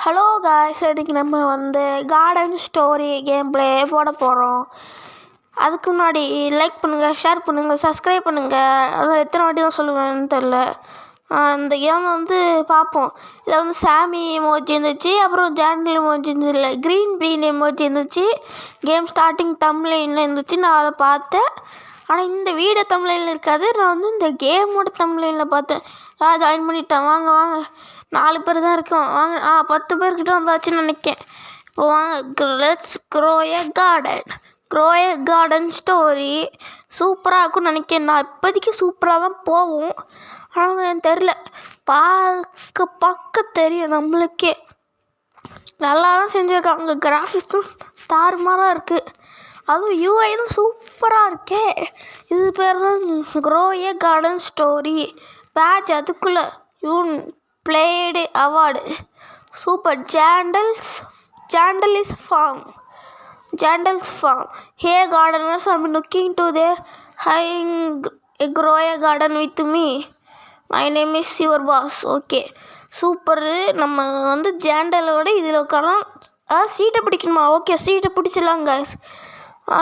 Hello guys, இன்றைக்கி நம்ம garden story game play போட போகிறோம். அதுக்கு முன்னாடி லைக் பண்ணுங்கள், ஷேர் பண்ணுங்கள், சப்ஸ்கிரைப் பண்ணுங்கள். அது எத்தனை வாட்டி தான் சொல்லுவேன்னு தெரில. இந்த கேம் பார்ப்போம். இதில் சாமி எமோஜி இருந்துச்சு, அப்புறம் ஜாண்டில் எமோஜி இருந்துச்சு, இல்லை க்ரீன் எமோஜி இருந்துச்சு. கேம் ஸ்டார்டிங் தம்ப்லைனில் இருந்துச்சு. நான் அதை பார்த்தேன். ஆனால் இந்த வீடியோ தம்ப்லைனில் இருக்காது. நான் இந்த கேமோட தம்ப்லைனில் பார்த்தேன். ஜாயின் பண்ணிட்டேன். வாங்க 4 பேர் தான் இருக்கோம். வாங்க 10 பேர்கிட்ட வந்தாச்சுன்னு நினைக்கேன். இப்போ வாங்க, let's grow a garden story. சூப்பராக இருக்கும்னு நினைக்கிறேன். நான் இப்போதைக்கு சூப்பராக தான் போகும். ஆனால் எனக்கு தெரில, பார்க்க தெரியும் நம்மளுக்கே. நல்லா தான் செஞ்சுருக்காங்க. கிராஃபிக்ஸும் தாறுமாறாக இருக்குது. அதுவும் யூஐயும் சூப்பராக இருக்கே. இது பேர் தான் grow a garden story patch. அதுக்குள்ளே பிளேடு அவார்டு சூப்பர். ஜாண்டல்ஸ் farm. Hey gardeners, I'm looking to their grow a garden with me. My name is your boss. Okay, super. நம்ம ஜாண்டலோட இதில் உட்காரலாம். சீட்டை பிடிக்கணுமா? ஓகே, சீட்டை பிடிச்சிடலாங்க.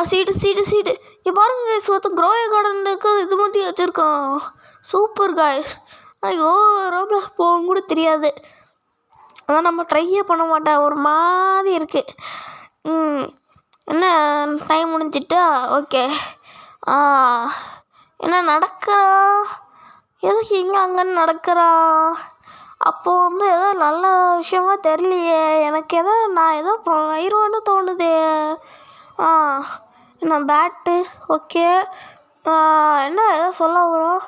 சீட்டு இங்கே பாருங்க கைஸ், ஒருத்தன் க்ரோ எ கார்டனுக்கு இது மாதிரி வச்சுருக்கான். Super guys. ஐயோ, ரோப்ளாக்ஸ் போகும் கூட தெரியாது. அதான் நம்ம ட்ரையே பண்ண மாட்டேன். ஒரு மாதிரி இருக்குது. என்ன டைம் முடிஞ்சிட்டா? ஓகே. என்ன நடக்கிறான்? எதுக்கு இங்கே அங்கன்னு நடக்கிறான்? அப்போது ஏதோ நல்ல விஷயமா தெரியலையே எனக்கு. நான் ஏதோ ஆயிரம்னு தோணுதே. என்ன பேட்டு? ஓகே. என்ன ஏதோ சொல்ல வரும்.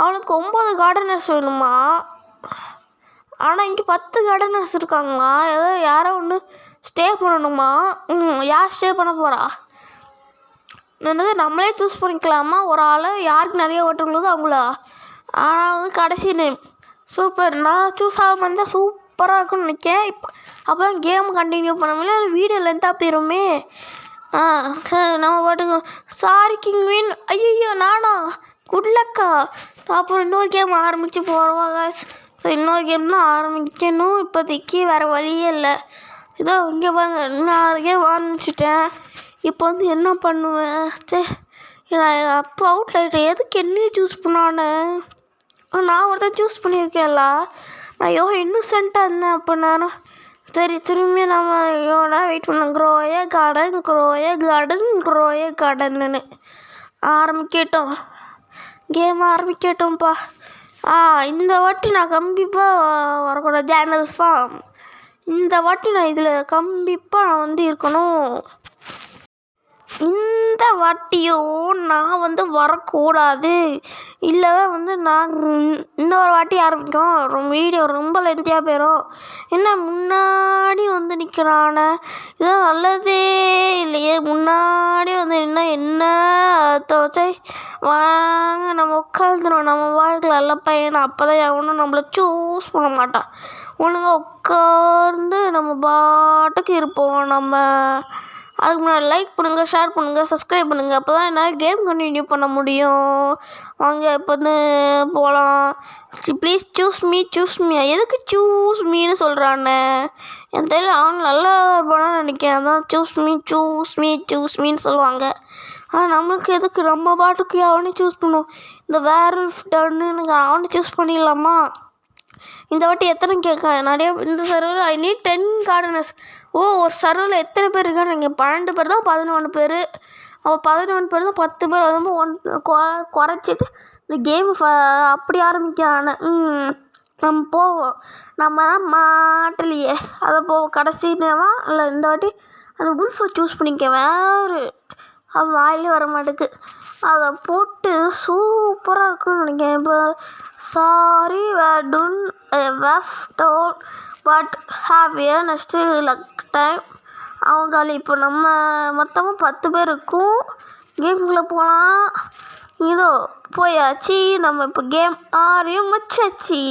அவனுக்கு 9 கார்டனர்ஸ் வேணுமா? ஆனால் இங்கே 10 கார்டனர்ஸ் இருக்காங்களா? ஏதோ யாரோ ஒன்று ஸ்டே பண்ணணுமா? யார் ஸ்டே பண்ண போகிறா? நம்மளே சூஸ் பண்ணிக்கலாமா? ஒரு ஆள் யாருக்கு நிறைய ஓட்டுங்களோ அவங்களா? ஆனால் கடைசி நேம் சூப்பர். நான் சூஸ் ஆகாமல் இருந்தால் சூப்பராக இருக்குன்னு நினைக்கிறேன். அப்போ தான் கேம் கண்டினியூ பண்ண முடியல. வீடியோ லென்த்தாக போயிருமே. சரி, நம்ம பாட்டுக்கு சாரி கிங்வின். ஐயோ, நானா? குட்லக்கா. அப்புறம் இன்னொரு கேம் ஆரம்பித்து போகிறவா காய்ஸ். ஸோ இன்னொரு கேம் தான் ஆரம்பிக்கணும் இப்போதைக்கு. வேறு வழியே இல்லை. இதோ இங்கே பாருங்க, நான் கேம் ஆரம்பிச்சிட்டேன். இப்போ என்ன பண்ணுவேன்? சரி, நான் அப்போ அவுட் ஆகிட்டேன். எதுக்கு என்னையே சூஸ் பண்ணானே? நான் ஒருத்தன் சூஸ் பண்ணியிருக்கேன்ல. நான் இன்னுசென்ட்டாக இருந்தேன் அப்போ. நானும் சரி, திரும்பி நம்ம வெயிட் பண்ணலாம். க்ரோ எ கார்டன்னு ஆரம்பிக்கட்டும். கேம் ஆரம்பிக்கட்டும்ப்பா. இந்த வாட்டி நான் கண்டிப்பாக வரக்கூடாது. ஜாண்டல்ஸ் ஃபார்ம். இந்த வாட்டி நான் இதில் கண்டிப்பாக நான் இருக்கணும். இந்த வாட்டியும் நான் வரக்கூடாது. இல்லை நான் இன்னொரு வாட்டி ஆரம்பிக்கும். வீடியோ ரொம்ப லென்த்தியாக போயிடும். என்ன முன்னாடி நிற்கிறானே? இதெல்லாம் நல்லதே இல்லையே. முன்னாடி என்ன தோச்சை. வாங்க, நம்ம உட்காந்துரும். நம்ம வாழ்க்கை நல்ல பையன். அப்போ தான் எவனும் நம்மளை சூஸ் பண்ண மாட்டான். ஒழுங்காக உட்கார்ந்து நம்ம பாட்டுக்கு இருப்போம். நம்ம அதுக்கு முன்னாடி லைக் பண்ணுங்கள், ஷேர் பண்ணுங்கள், சப்ஸ்கிரைப் பண்ணுங்கள். அப்போ தான் என்னால் கேம் கண்டினியூ பண்ண முடியும். வாங்க இப்போ போகலாம். Please choose me. எதுக்கு சூஸ் மீன்னு சொல்கிறானே எனக்கு தெரியல. அவன் நல்லா இருப்பான்னு நினைக்கிறேன். அதான் சூஸ் மீன்னு சொல்லுவாங்க. நம்மளுக்கு எதுக்கு? நம்ம பாட்டுக்கு அவனே சூஸ் பண்ணுவோம். இந்த வேறு டன்னு அவனை சூஸ் பண்ணிடலாமா? இந்த வாட்டி எத்தனை கேட்க நிறைய. இந்த சர்வரில் ஐ நீட் 10 கார்டனர்ஸ். ஒரு சர்வரில் எத்தனை பேர் இருக்கான்னு நீங்கள்? 12 பேர் தான் 11 பேர். அப்போ 11 பேர் தான் 10 பேர் குறைச்சிட்டு இந்த கேம் அப்படி ஆரம்பிக்கிறானே. நம்ம போவோம். நம்ம மாட்டலையே. அதை போவோம். கடைசி நேரம் இல்லை, இந்த வாட்டி அந்த குல்ஃபை சூஸ் பண்ணிக்க. வேறு அது வாயிலே வர மாட்டேக்கு. அதை போட்டு சூப்பராக இருக்குன்னு நினைக்கிறேன். இப்போ sorry but have a next luck time. அவங்க இப்போ நம்ம மொத்தமாக 10 பேர் இருக்கும். கேமுக்குள்ளே போகலாம். இதோ போயாச்சு. நம்ம இப்போ கேம் ஆரம்பிச்சாச்சு.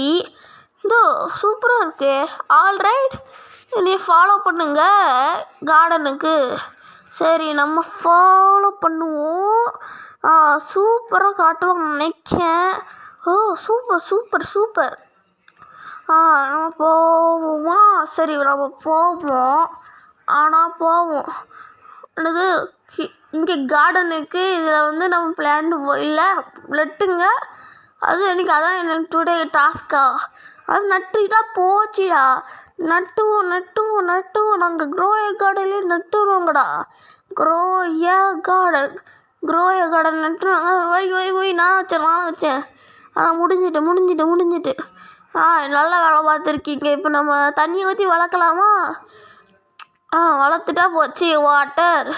இதோ சூப்பராக இருக்கு. ஆல்ரைட், நீ ஃபாலோ பண்ணுங்க கார்டனுக்கு. சரி, நம்ம ஃபாலோ பண்ணுவோம். சூப்பராக காட்டுவாங்க நினைக்கிறேன். சூப்பர். நம்ம போவோமா? சரி நம்ம போவோம். ஆனால் போவோம் என்னது இங்கே கார்டன் இருக்குது. இதில் வந்து நம்ம பிளான் இல்லை நட்டுங்க. அது எனக்கு அதான் எனக்கு டுடே டாஸ்க்கா. அது நட்டுட்டா போச்சுடா. நட்டுவோம் நாங்கள் க்ரோய கார்டன்லேயே நட்டுருவோங்கடா. க்ரோய கார்டன் நட்டுருவாங்க. ஒய் நான் வச்சேன். முடிஞ்சிட்டு நல்ல வேலை பார்த்துருக்கீங்க. இப்போ நம்ம தண்ணி ஊற்றி வளர்க்கலாமா? வளர்த்துட்டா போச்சு. வாட்டர்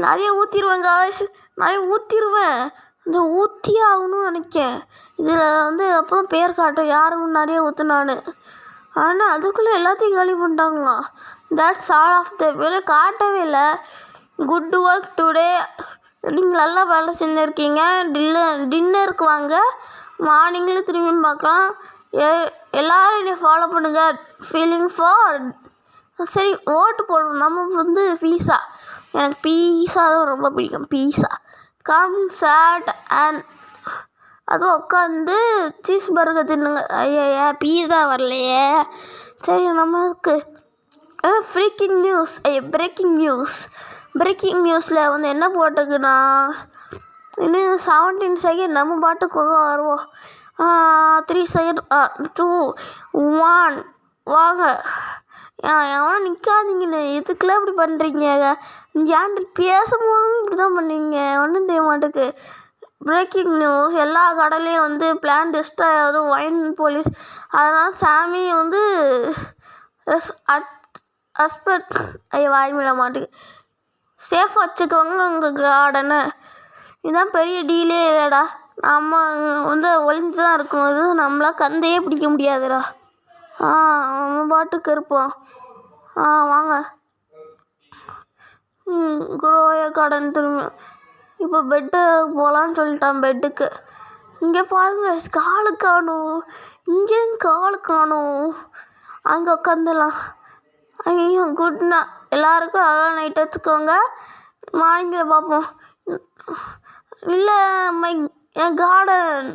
நிறைய ஊற்றிடுவேன் காய்ஸ், நிறைய ஊற்றிடுவேன். இந்த ஊற்றியே ஆகணும்னு நினைக்கேன். இதில் வந்து அப்புறம் பேர் காட்டும் யாரும் நிறைய ஊற்றுனான்னு. ஆனால் அதுக்குள்ளே எல்லாத்தையும் காலி பண்ணிட்டாங்களா? தட்ஸ் ஆல் ஆஃப் த வேலை காட்டவே இல்லை. Good work today. நீங்கள் நல்லா வேலை செஞ்சுருக்கீங்க. டின்னருக்கு வாங்க, மார்னிங்கில் திரும்பி பார்க்கலாம். எல்லோரும் என்னை ஃபாலோ பண்ணுங்கள். ஃபீலிங் ஃபார் சரி ஓட்டு போடணும். நம்ம வந்து பீஸா, எனக்கு பீஸா தான் ரொம்ப பிடிக்கும். பீஸா கம் சாட் அண்ட் அதுவும் உட்காந்து சீஸ் பர்கர் தின்னுங்க. ஐயா பீஸா வரலையே. சரி நமக்கு பிரேக்கிங் நியூஸில் வந்து என்ன போட்டிருக்குன்னா, இன்னும் 17 செகண்ட் நம்ம பாட்டுக்கு வருவோம். 3 செகண்ட் 2 1 வாங்க. எவனும் நிற்காதீங்கன்னு எதுக்குலாம் இப்படி பண்ணுறீங்க? ஏன்ட்டு பேசும்போதும் இப்படி தான் பண்ணுவீங்க. ஒன்றும் தெரிய மாட்டேக்கு. பிரேக்கிங் நியூஸ், எல்லா கடலையும் வந்து பிளான் டெஸ்டாக ஆகுது. வைன் போலீஸ். அதனால் சாமி வந்து வாய்மிட மாட்டேங்குது. சேஃபாக வச்சுக்கோங்க உங்கள் கார்டனை. இதுதான் பெரிய டீலே இல்லைடா. நம்ம வந்து ஒளிஞ்சு தான் இருக்கும். அது நம்மளால் கந்தையே பிடிக்க முடியாதுடா. நம்ம பாட்டுக்கு இருப்போம். வாங்க. குரோய கார்டன் திரும்ப இப்போ பெட்டு போகலான்னு சொல்லிட்டான். பெட்டுக்கு இங்கே பாருங்க, காலு காணும். இங்கேயும் காலு காணும். அங்கே உட்காந்துலாம். ஐயோ குட்னா எல்லாருக்கும் அதான் நைட் வச்சுக்கோங்க. மார்னிங்கில் பார்ப்போம். இல்லை என் கார்டன்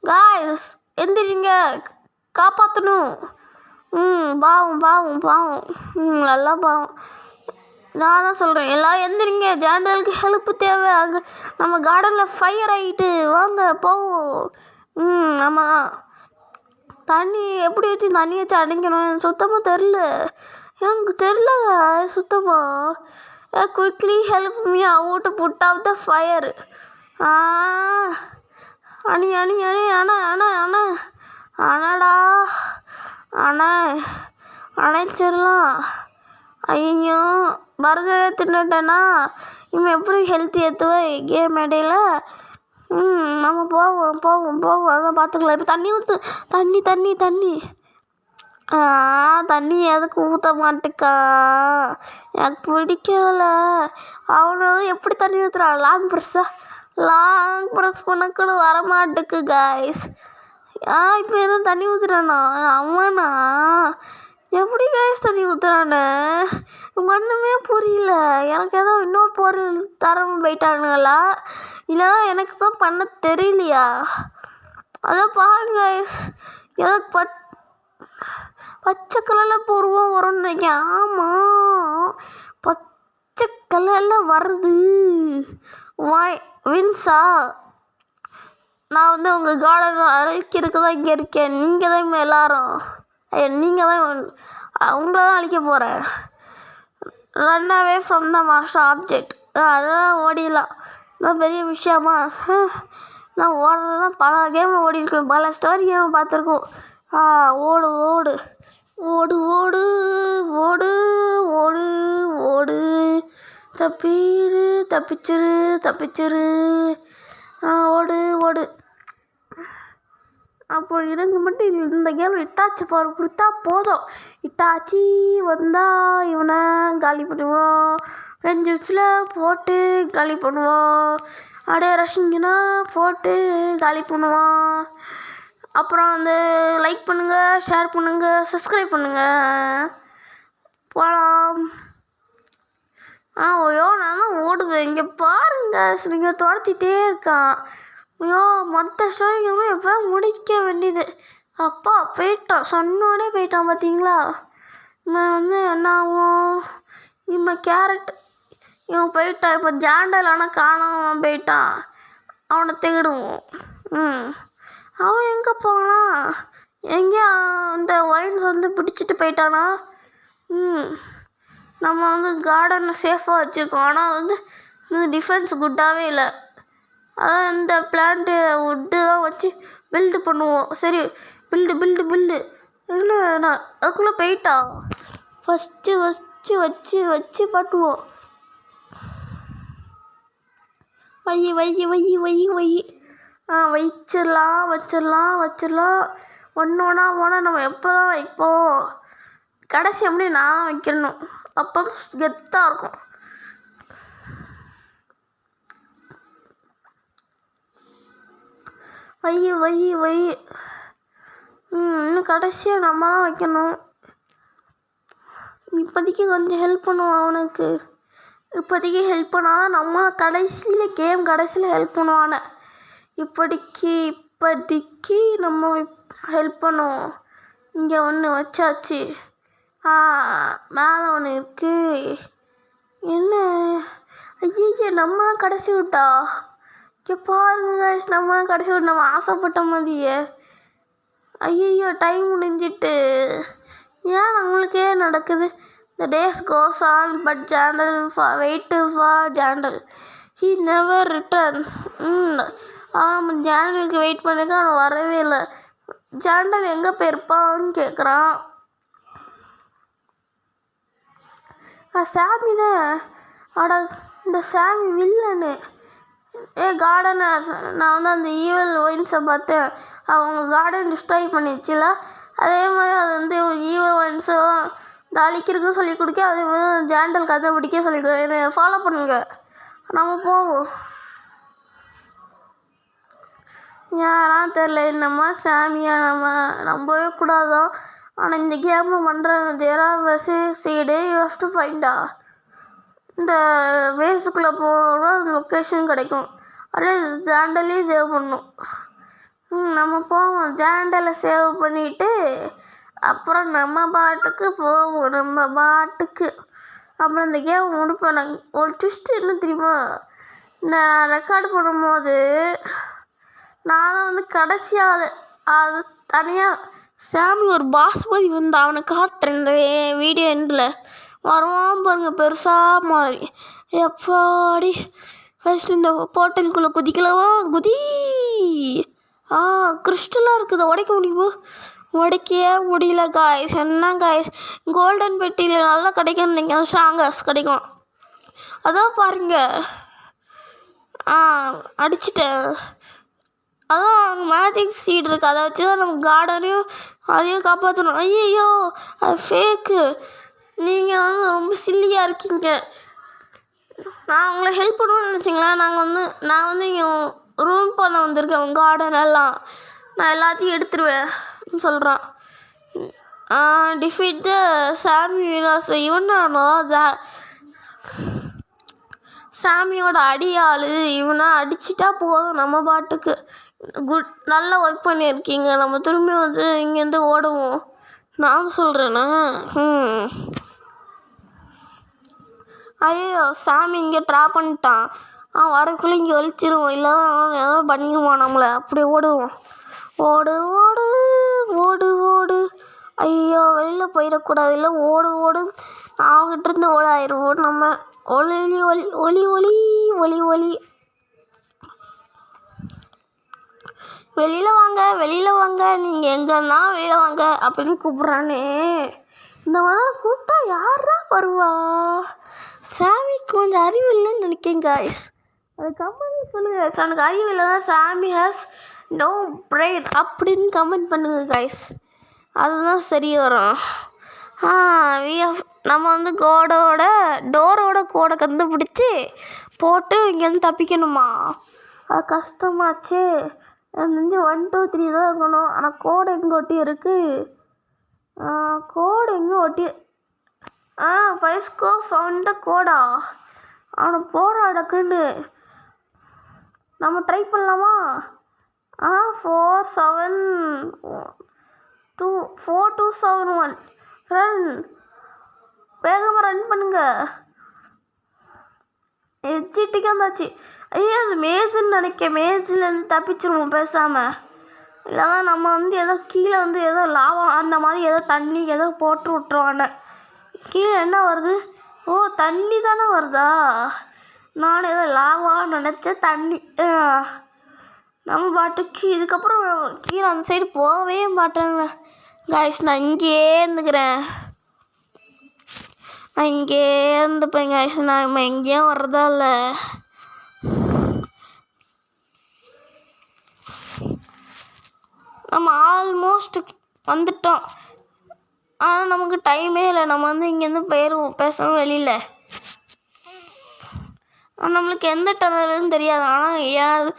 காய்ஸ் எந்திரிங்க, காப்பாற்றணும். பாவம் நல்லா பாவம். நான் தான் சொல்கிறேன், எல்லோரும் எந்திரிங்க. ஜாண்டலுக்கு ஹெல்ப்பு தேவை. அங்கே நம்ம கார்டனில் ஃபயர் ஆகிட்டு வாங்க போவோம். ஆமாம், தண்ணி எப்படி வச்சு அடிக்கணும் எனக்கு சுத்தமாக தெரில. சுத்தமாக quickly help me out put off the fire. அணி அண்ணடா அணைச்சிடலாம். ஐயோ பர்கரே தின்னுட்டேன்னா இவன் எப்படி ஹெல்த்தி ஏற்றுவேன் கேம் இடையில. நம்ம போவோம் அதான் பார்த்துக்கலாம். இப்போ தண்ணி ஊற்று. தண்ணி எதுக்கு ஊற்ற மாட்டேக்கா? எனக்கு பிடிக்கல. அவனும் எப்படி தண்ணி ஊற்றுறான்? லாங் ப்ரெஸ் பண்ணக்கூட வரமாட்டுக்கு காய்ஸ். இப்போ எதுவும் தண்ணி ஊற்றுறானா அவனா? எப்படி காய்ஸ் தண்ணி ஊற்றுறானு ஒன்றுமே புரியல எனக்கு. ஏதோ இன்னொரு பொருள் தரணும் போயிட்டானுங்களா, இல்லை எனக்கு தான் பண்ண தெரியலையா? அதான் பாருங்க காய்ஸ், ஏதோ பச்சை கலரில் பொருவம் வரும்னு நினைக்கிறேன். ஆமாம், பச்சை கலரில் வருது. வின்ஸா, நான் வந்து உங்கள் கார்டன் அழிக்கிறதுக்கு தான் இங்கே இருக்கேன். நீங்கள் தான் எல்லாரும் நீங்கள் தான் உங்களை தான் அழிக்க போகிறேன். Run away from the master object. அதெல்லாம் ஓடிடலாம். இதான் பெரிய விஷயமா? நான் ஓடலாம். பல கேம் ஓடிருக்கேன், பல ஸ்டோரி கேம் பார்த்துருக்கோம். ஓடு ஓடு ஓடு ஓடு ஓடு ஓடு ஓடு தப்பிச்சிரு. ஓடு ஓடு. அப்போ எனக்கு மட்டும் இந்த கேம் இட்டாச்சி பவர் கொடுத்தா போதும். இட்டாச்சி வந்தால் இவனை காலி பண்ணுவோம். 5 நிமிஷத்தில் போட்டு காலி பண்ணுவோம். அப்படியே ரஷிங்கன்னா போட்டு காலி பண்ணுவோம். அப்புறம் வந்து லைக் பண்ணுங்கள், ஷேர் பண்ணுங்கள், சப்ஸ்கிரைப் பண்ணுங்கள். போகலாம். ஐயோ நான் தான் ஓடுவேன். இங்கே பாருங்க, நீங்கள் துரத்திட்டே இருக்கான். ஐயோ மற்ற ஸ்டோரிங்களுமே எப்போ முடிக்க வேண்டியது. அப்பா போயிட்டான், சொன்னோடனே போயிட்டான் பார்த்தீங்களா. இவன் வந்து என்ன ஆகும், இவன் கேரட் இவன் போயிட்டான். இப்போ ஜாண்டல் ஆனால் காணாமல் போயிட்டான், அவனை தேடுவோம். அவன் எங்கே போனான், எங்கேயா இந்த ஒயின்ஸ் வந்து பிடிச்சிட்டு போயிட்டானா. நம்ம வந்து கார்டனை சேஃபாக வச்சுருக்கோம், ஆனால் வந்து இந்த டிஃபென்ஸ் குட்டாகவே இல்லை. அதான் இந்த பிளான்ட்டு வுட்டு தான் வச்சு பில்டு பண்ணுவோம். சரி, பில்டு இல்லை, நான் அதுக்குள்ளே போயிட்டா. ஃபஸ்ட்டு வச்சு பண்ணுவோம். வை வச்சிடலாம். ஒன்றா போனால் நம்ம எப்போ தான் வைப்போம், கடைசி அப்படியே நான் வைக்கணும், அப்போ கெத்தாக இருக்கும். வை இன்னும் கடைசியாக நம்ம தான் வைக்கணும். இப்போதைக்கு கொஞ்சம் ஹெல்ப் பண்ணுவோம் அவனுக்கு. இப்போதைக்கு ஹெல்ப் பண்ணால் நம்ம கேம் கடைசியில் ஹெல்ப் பண்ணுவானே. இப்போதைக்கு நம்ம ஹெல்ப் பண்ணுவோம். இங்கே ஒன்று வச்சாச்சு, மேலே ஒன்று இருக்குது. என்ன ஐயா, நம்ம தான் கடைசி விட்டா. இங்கே பாருங்க கைஸ், நம்ம கடைசி விட்டு நம்ம ஆசைப்பட்ட மாதிரியே. ஐயோ, டைம் முடிஞ்சிட்டு. ஏன் நம்மளுக்கே நடக்குது. The days goes on, but Jandal wait for Jandal. He never returns. அவன் ஜாண்டலுக்கு வெயிட் பண்ணிக்க, அவன் வரவே இல்லை. ஜாண்டல் எங்கே போயிருப்பான்னு கேட்குறான். சாமி தான். இந்த சாமி வில்லனு. கார்டனை நான் வந்து அந்த ஈவல் ஒயின்ஸை பார்த்தேன், அவங்க கார்டன் டிஸ்ட்ராய் பண்ணிடுச்சுல. அதே மாதிரி அது வந்து ஈவல் ஒயின்ஸும் அழிக்கிறதுக்கும் சொல்லிக் கொடுக்க, அதே மாதிரி ஜாண்டல் கதை பிடிக்க சொல்லிக் கொடுக்க. என்னை ஃபாலோ பண்ணுங்க, நம்ம போவோம். யாரான்னு தெரில, என்னம்மா சாமியா நம்ம நம்பவே கூடாதான். ஆனால் இந்த கேமை பண்ணுறாங்க. சீடு யூ ஹேவ் டு ஃபைண்டா. இந்த வேஸுக்குள்ளே போனால் லொக்கேஷன் கிடைக்கும். அப்படியே ஜாண்டலே சேவ் பண்ணணும். நம்ம போவோம், ஜாண்டலை சேவ் பண்ணிவிட்டு அப்புறம் நம்ம பாட்டுக்கு போவோம். அப்புறம் இந்த கேம் முடிப்போம். நாங்கள் ஒரு ட்விஸ்ட்டு என்ன தெரியுமா, நான் ரெக்கார்டு பண்ணும்போது நான் தான் வந்து கடைசியாக அது தனியாக சாமி ஒரு பாஸ்மதி வந்து அவனை காட்டுறேன் இந்த வீடியோ எண்டில் வருவான் பாருங்க, பெருசாக மாறி. எப்பாடி ஃபஸ்ட்டு இந்த போர்ட்டலுக்குள்ளே குதிக்கலாமா, கிறிஸ்டலாக இருக்குது, உடைக்க முடியுமா, உடைக்கவே முடியல காய்ஸ். என்ன காய்ஸ், கோல்டன் பெட்டியில் நல்லா கிடைக்கும்னு நினைக்கிறேன், ஸ்ட்ராங்கஸ் கிடைக்கும். அதான் பாருங்க, அடிச்சிட்டேன். அதான் அங்கே மேஜிக் சீட் இருக்குது, அதை வச்சு தான் நம்ம கார்டனையும் அதையும் காப்பாற்றணும். ஐயோ, அது ஃபேக்கு. நீங்கள் வந்து ரொம்ப சில்லியாக இருக்கீங்க. நான் உங்களை ஹெல்ப் பண்ணுவேன்னு நினச்சிங்களா. நான் வந்து இங்கே ரூம் பண்ண வந்திருக்கேன், உங்கள் கார்டன் எல்லாம் நான் எல்லாத்தையும் எடுத்துருவேன் சொல்கிறான். டிஃபீட் த சாமி வினாஸ். இவனானோ சாமியோட அடியாள். இவனை அடிச்சிட்டா போதும் நம்ம பாட்டுக்கு. நல்லா ஒர்க் பண்ணியிருக்கீங்க. நம்ம திரும்பி வந்து இங்கேருந்து ஓடுவோம். நான் சொல்கிறேன்னா ஐயோ, சாமி இங்கே ட்ராப் பண்ணிட்டான். வரக்குள்ளே இங்கே ஒழிச்சிருவோம், இல்லை ஏதாவது பண்ணிக்குவோம் நம்மளை. அப்படி ஓடுவோம். ஓடு. ஐயோ, வெளியில் போயிடக்கூடாது. இல்லை ஓடு அவங்ககிட்ட இருந்து ஓடாயிருவோம் நம்ம. ஒலி வெளியில் வாங்க, நீங்கள் எங்கன்னா வெளியில் வாங்க அப்படின்னு கூப்பிட்றானே. இந்த மாதிரி கூப்பிட்டா யாரா வருவா? சாமிக்கு கொஞ்சம் அறிவு இல்லைன்னு நினைக்கிறேன் காய்ஸ். அது கமெண்ட் சொல்லுங்கள். எனக்கு அறிவு இல்லைன்னா சாமி ஹேஸ் நோ பிரெயின் அப்படின்னு கமெண்ட் பண்ணுங்க காய்ஸ், அதுதான் சரி வரும். நம்ம வந்து டோரோட கோடை கண்டுபிடிச்சி போட்டு இங்கேருந்து தப்பிக்கணுமா? அது கஷ்டமாச்சு. வந்து 1 2 3 தான் இருக்கணும். ஆனால் கோடை எங்கே ஒட்டி இருக்குது? கோடை எங்கே ஒட்டி? ஃபைஸ்கோ ஃபவுண்ட் கோடா. ஆனால் போடா டக்குன்னு நம்ம ட்ரை பண்ணலாமா? 4 7 2 4 2 7 1 ரன். வேகமாக ரன் பண்ணுங்க. எக்ஸிட்டுக்கு வந்தாச்சு. ஐயோ அது மேஜுன்னு நினைக்க. மேஜிலேருந்து தப்பிச்சிருவோம் பேசாமல். இல்லைனா நம்ம வந்து ஏதோ கீழே வந்து ஏதோ லாவம் அந்த மாதிரி ஏதோ தண்ணி ஏதோ போட்டு விட்ருவான. கீழே என்ன வருது? ஓ தண்ணி தானே வருதா? நான் ஏதோ லாவான்னு நினச்சேன். தண்ணி. நம்ம பாட்டுக்கு இதுக்கப்புறம் கீழே அந்த சைடு போகவே மாட்டேங்க காய்ஸ். நான் இங்கேயே இருந்துக்கிறேன். நான் இங்கே இருந்துப்பேன் காய்ஸ். நம்ம எங்கேயும் வர்றதா இல்லை. நம்ம ஆல்மோஸ்ட் வந்துட்டோம். ஆனால் நமக்கு டைமே இல்லை. நம்ம வந்து இங்கேருந்து போயிடுவோம் பேசவும் வெளியில். நம்மளுக்கு எந்த டனல்னு தெரியாது. ஆனால்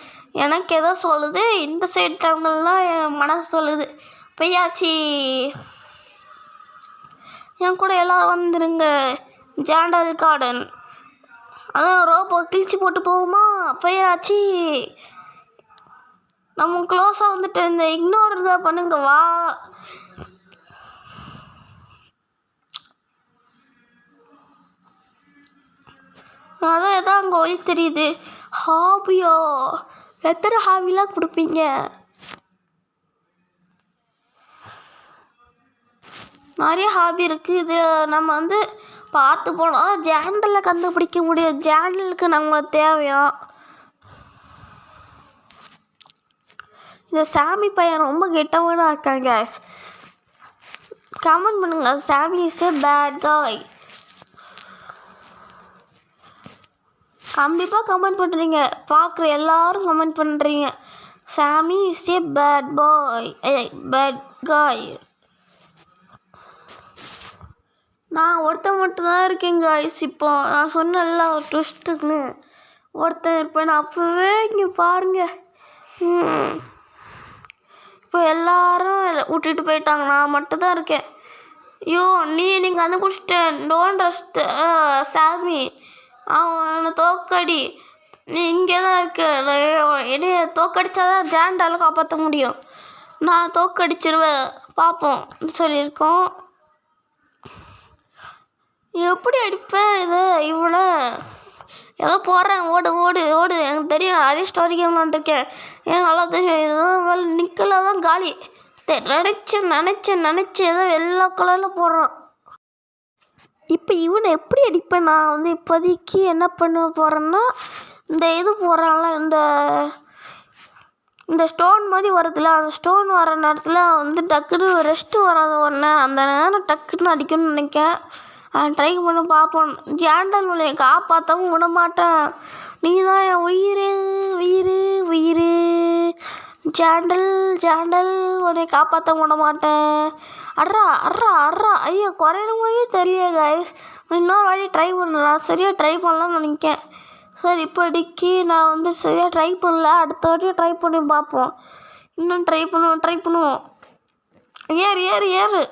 எனக்கு எதோ சொல்லுது இந்த சைடு டனல்னால் என் மனசு சொல்லுது பெய்யாச்சி. என் கூட எல்லோரும் வந்துடுங்க. ஜாண்டல் கார்டன் அதான் ரோப்போ கிழிச்சு போட்டு போகுமா? பெய்யாச்சி. நம்ம க்ளோஸாக வந்துட்டு இந்த இக்னோர் இதை பண்ணுங்க வா. அதான் எதோ அங்கே ஒளி தெரியுது. ஹாபியோ? எத்தனை ஹாபிலாம் கொடுப்பீங்க? நிறைய ஹாபி இருக்குது. இது நம்ம வந்து பார்த்து போனோம். ஜேண்டலில் கண்டுபிடிக்க முடியும். ஜேண்டலுக்கு நம்மளுக்கு தேவையா? இந்த சாமி பையன் ரொம்ப கெட்டவனா இருக்காங்க. கமெண்ட் பண்ணுங்க. சாமி இஸ் ஏ பேட் காய். கண்டிப்பாக கமெண்ட் பண்ணுறீங்க. பார்க்குற எல்லாரும் கமெண்ட் பண்ணுறீங்க. Sami is a bad boy, bad guy. நான் ஒருத்தன் மட்டும்தான் இருக்கேன் காய்ஸ். இப்போ நான் சொன்னல ஒரு ட்விஸ்ட்டுன்னு ஒருத்தன் இருப்பேன். நான் அப்போவே இங்கே பாருங்க. இப்போ எல்லாரும் விட்டுட்டு போயிட்டாங்க. நான் மட்டும்தான் இருக்கேன். ஐயோ நீங்கள் கண்டுபிடிச்சிட்டேன். டோன்ட் ரெஸ்ட் சாமி. அவனை தோக்கடி. நீ இங்கே தான் இருக்க. என்னைய தோக்கடிச்சாதான் ஜாண்டால காப்பாற்ற முடியும். நான் தோக்கடிச்சிருவேன் பார்ப்போம் சொல்லியிருக்கோம். எப்படி அடிப்பேன் இதை இவனை? ஏதோ போடுறேன். ஓடு ஓடு ஓடு. எனக்கு தெரியும் நிறைய ஸ்டோரி கேம் விளாண்டுருக்கேன். ஏன் நல்லா தெரியும். ஏதோ நிக்கல தான் காலி. நினச்சேன் ஏதோ எல்லா கலரில் போடுறான். இப்போ இவனை எப்படி அடிப்பேன்? நான் வந்து இப்போதைக்கு என்ன பண்ண போகிறேன்னா இந்த இது போடுறான்ல இந்த ஸ்டோன் மாதிரி வருதுல்ல, அந்த ஸ்டோன் வர நேரத்தில் வந்து டக்குன்னு ரெஸ்ட்டு வராத ஒரு நேரம். அந்த நேரம் டக்குன்னு அடிக்கணும்னு நினைக்கேன். ட்ரை பண்ணி பார்ப்போம். ஜாண்டல் உன்னை காப்பாற்றவும் விட மாட்டேன். நீ தான் என் உயிர் உயிர் உயிர். ஜாண்டல் உன்னை காப்பாற்ற விட மாட்டேன். அட்ரா. ஐயோ குறையிற மாதிரியே தெரியல கைஸ். இன்னொரு வாட்டி ட்ரை பண்ணலாம். சரியாக ட்ரை பண்ணலாம்னு நினைக்கேன். சரி இப்போதைக்கு நான் வந்து சரியாக ட்ரை பண்ணல. அடுத்த வாட்டி ட்ரை பண்ணி பார்ப்போம். இன்னும் ட்ரை பண்ணுவோம். ஏறு.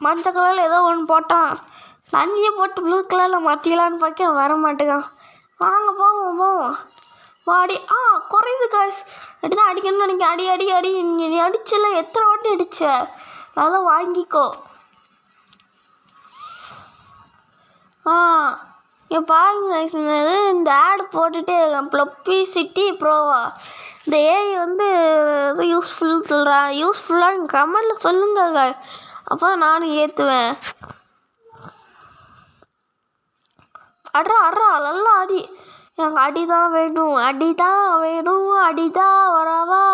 மஞ்சள் கலரில் ஏதோ ஒன்று போட்டான். தண்ணியை போட்டு ப்ளூ கலரில் மாற்றிக்கலான்னு பார்க்க வர மாட்டேங்கான். வாங்க போவோம். வாடி. குறையுது காய்ஸ். அப்படிதான் அடிக்கணும்னு நினைக்கிறேன். அடி. நீ அடிச்சல எத்தனை வாட்டி அடிச்ச? நல்லா வாங்கிக்கோ. இங்கே பாருங்க. இந்த ஆடு போட்டுட்டு ப்ளப்பி சிட்டி ப்ரோவா இந்த ஏஐ வந்து யூஸ்ஃபுல் சொல்கிறேன். யூஸ்ஃபுல்லாக கமெண்டில் சொல்லுங்க. அப்போ நானும் ஏற்றுவேன். அட்ரா நல்லா அடி. எனக்கு அடிதான் வேணும். அடிதான் வரவா.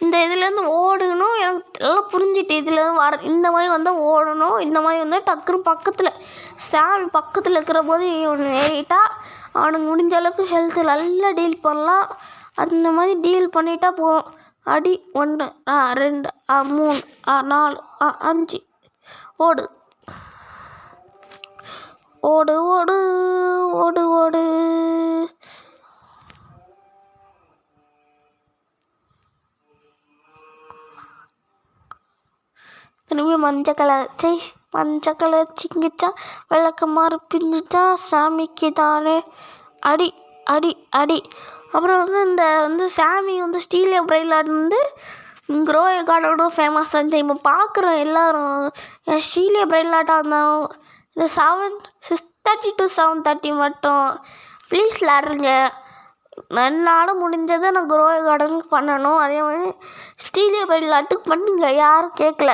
இந்த இதுலேருந்து ஓடணும். எனக்கு எல்லாம் புரிஞ்சிட்டு இதுலேருந்து இந்த மாதிரி வந்தால் ஓடணும். இந்த மாதிரி வந்தால் டக்குன்னு பக்கத்தில் சாமி பக்கத்தில் இருக்கிற போது இவனு ஏறிட்டா அவனுக்கு முடிஞ்ச அளவுக்கு ஹெல்த்து நல்லா டீல் பண்ணலாம். அந்த மாதிரி டீல் பண்ணிட்டா போதும். அடி 1 2 3 4 5 ஓடு. திரும்பி மஞ்சள் கலர் சிங்கிச்சா விளக்கமாறு பிஞ்சிச்சா சாமிக்கு தானே. அடி. அப்புறம் வந்து இந்த வந்து சாமி வந்து ஸ்டீலியோ பிரைலாட் வந்து க்ரோ கார்டனும் ஃபேமஸ் தான் இப்போ பார்க்குறோம் எல்லோரும். என் ஸ்ரீலியா பிரெயின்லாட்டாக இருந்தாலும் இந்த 6:30 to 7:30 மட்டும் ப்ளீஸ் விளாடுங்க. என்னால் முடிஞ்சதை நான் க்ரோ கார்டனுக்கு பண்ணணும். அதே மாதிரி ஸ்ரீலியா பிரெயின்லாட்டுக்கு பண்ணுங்க, யாரும் கேட்கல.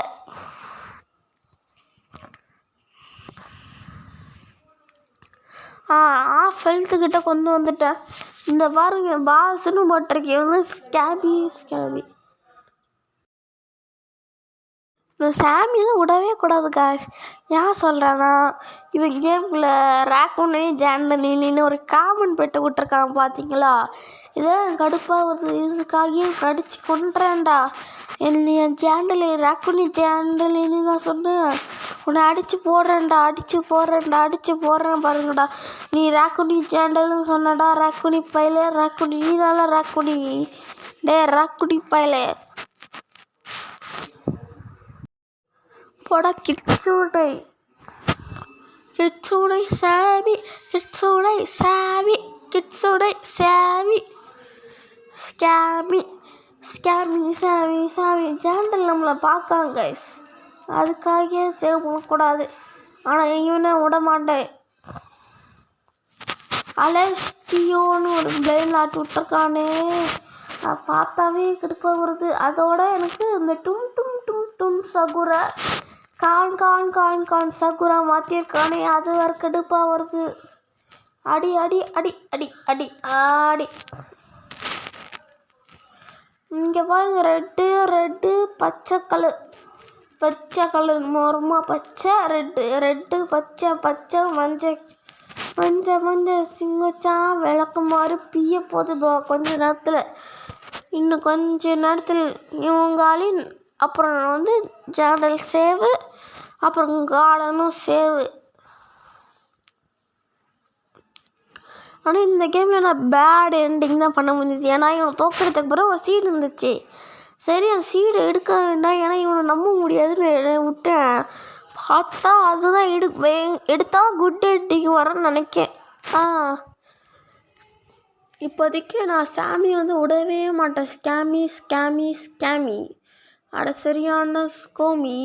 ஆஃப் ஹெல்த்துக்கிட்ட கொண்டு வந்துட்டேன். இந்த பாருங்க பாஸ்ன்னு போட்டிருக்கேன் வந்து ஸ்கேபி. இந்த சாமி தான் விடவே கூடாது காய்ஸ். ஏன் சொல்கிறேன்னா இவன் கேமில் ராக்கூனு ஜாண்டலின்னு ஒரு காமன் பெட்டு விட்டுருக்கான் பார்த்தீங்களா? இதான் கடுப்பாக வருது. இதுக்காக கடிச்சு கொண்டுறேன்டா. என் ஜாண்டலி ராக்குனி ஜாண்டலின்னு தான் சொன்னேன். உன்னை அடித்து போடுறேன் பாருங்கடா. நீ ராக்குனி ஜாண்டல்னு சொன்னடா. ராக்குனி பையலே ராக்குனி, நீ தானே ராக்குனி. ராக்குனி பையலே போடா. கிட்ஸுடை சாமி ஜாண்டல் நம்மளை பார்க்காங்க கைஸ். அதுக்காக சேவ் பண்ணக்கூடாது. ஆனால் இவனை விட மாட்டேன். அலஸ்டியோன்னு ஒரு பிளேன் ஆட்டி விட்டுருக்கானே, அதை பார்த்தாவே கடுப்பாக வருது. அதோட எனக்கு இந்த டும் சகுரா கான் சகுரா மாற்றிருக்கானே, அது வேறு கடுப்பாக வருது. அடி இங்கே பாருங்க, ரெட்டு பச்சை கலர் மோரமாக பச்சை ரெட்டு பச்சை மஞ்சள் சிங்கச்சான் விளக்குமாறு பிய போது இன்னும் கொஞ்ச நேரத்தில் இவங்காலின் அப்புறம் வந்து ஜாண்டல் சேவு, அப்புறம் கார்டனும் சேவு. ஆனால் இந்த கேமில் நான் பேட் எண்டிங் தான் பண்ண முடிஞ்சிச்சு. ஏன்னா இவனை தோக்கிறதுக்கு பிறகு ஒரு சீடு இருந்துச்சு. சரி அந்த சீடை எடுக்க வேண்டாம், ஏன்னா இவனை நம்ப முடியாதுன்னு விட்டேன். பார்த்தா அதுதான் எடுத்தால் குட் எண்டிங் வரேன்னு நினைக்கேன். இப்போதைக்கு நான் சாமி வந்து விடவே மாட்டேன். ஸ்கேமி அட சரியான ஸ்கோமி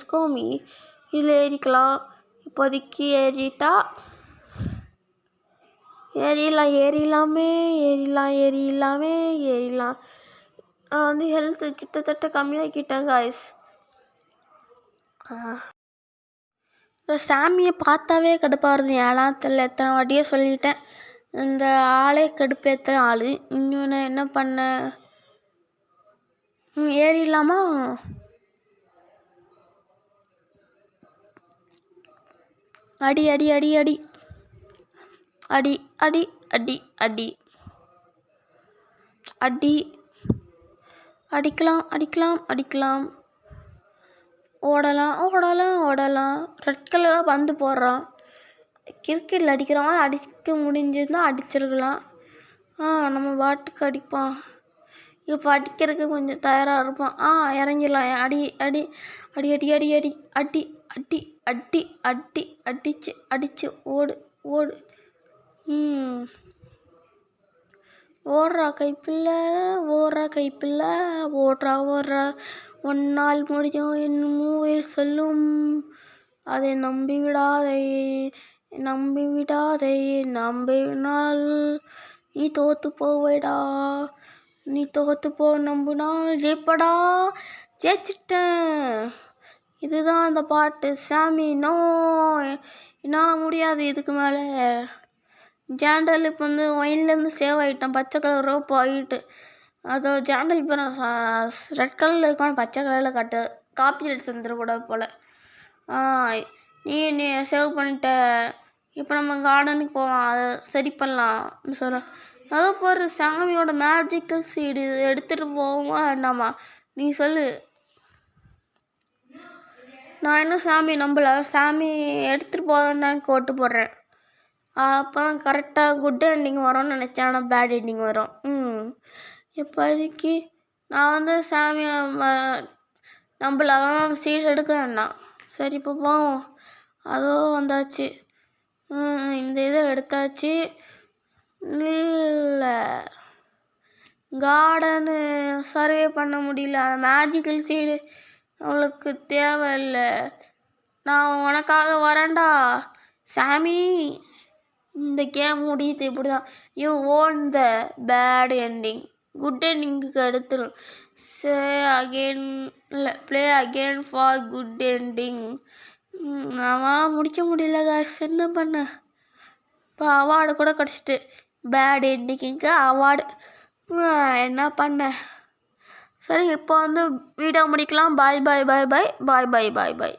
ஸ்கோமி. இதில் ஏறிக்கலாம். இப்போதைக்கு ஏறிடலாம். நான் வந்து ஹெல்த்து கிட்டத்தட்ட கம்மியாக்கிட்டேன் காய்ஸ். இந்த சாமியை பார்த்தாவே கடுப்பாக இருந்தது. ஏலாம் தெரியல, எத்தனை வாட்டியே சொல்லிட்டேன். இந்த ஆளே கடுப்பேற்ற ஆள். இன்னொன்று என்ன பண்ண, ஏறிடலாமா? அடி அடிக்கலாம். ஓடலாம். ரெட் கலரில் பந்து போடுறான். கிரிக்கெட்டில் அடிக்கிறவன் அடிக்க முடிஞ்சதுன்னா அடிச்சிருக்கலாம். நம்ம பாட்டுக்கு அடிப்பான். இப்போ அடிக்கிறதுக்கு கொஞ்சம் தயாராக இருப்பான். இறங்கிடலாம். அடிச்சு ஓடு. ஓடுறா கைப்பிள்ளை ஓடுறா. ஒன்னால் முடியும் என்னும் மூவை சொல்லும். அதை நம்பிவிடாதே. நம்பினால் நீ தோத்து போவேடா. நீ தோத்து போ, நம்புனால் ஜெயிப்படா. ஜெயிச்சிட்டேன். இதுதான் அந்த பாட்டு. சாமி நோ, என்னால் முடியாது இதுக்கு மேலே. ஜாண்டல் இப்போ வந்து ஒயின்லேருந்து சேவ் ஆகிட்டேன். பச்சை கலர் ரோப் ஆகிட்டு. அதோ ஜாண்டல் இப்போ நான் ரெட் கலரில் இருக்கான்னு பச்சை கலரில் காட்டு. காப்பி ரைட்ஸ் வந்துடக்கூடாது போல். நீ சேவ் பண்ணிட்ட. இப்போ நம்ம கார்டனுக்கு போகலாம், அதை சரி பண்ணலாம்னு சொல்கிறேன். அதோ போகிற சாமியோட மேஜிக்கல் சீடு எடுத்துகிட்டு போவோமா வேண்டாமா, நீ சொல்லு. நான் இன்னும் சாமி நம்பலை. சாமி எடுத்துகிட்டு போவேண்டான்னு கோட்டு போடுறேன். அப்போ தான் கரெக்டாக குட் எண்டிங் வரும்னு நினச்சேன். ஆனால் பேட் எண்டிங் வரும். இப்போதைக்கு நான் வந்து சாமியை நம்பலை, அதான் சீட் எடுக்க வேண்டாம். சரி இப்போ போவோம். அதோ வந்தாச்சு. இந்த இதை எடுத்தாச்சு. இல்லை கார்டனு சர்வே பண்ண முடியல. மேஜிக்கல் சீடு அவளுக்கு தேவையில்லை. நான் உனக்காக வரேன்டா சாமி. இந்த கேம் முடியுது இப்படி தான். You own the bad ending. Good எண்டிங்க்கு எடுத்துரும். அகெயின் இல்லை play again for good ending. நான் முடிக்க முடியல காய்ஸ், என்ன பண்ண. இப்போ அவார்டு கூட கிடச்சிட்டு பேட் எண்டிங்க்கு அவார்டு. என்ன பண்ண. சரி இப்போ வந்து வீடியோ முடிக்கலாம். பாய் பாய் பாய் பாய் பாய் பாய் பாய் பாய்.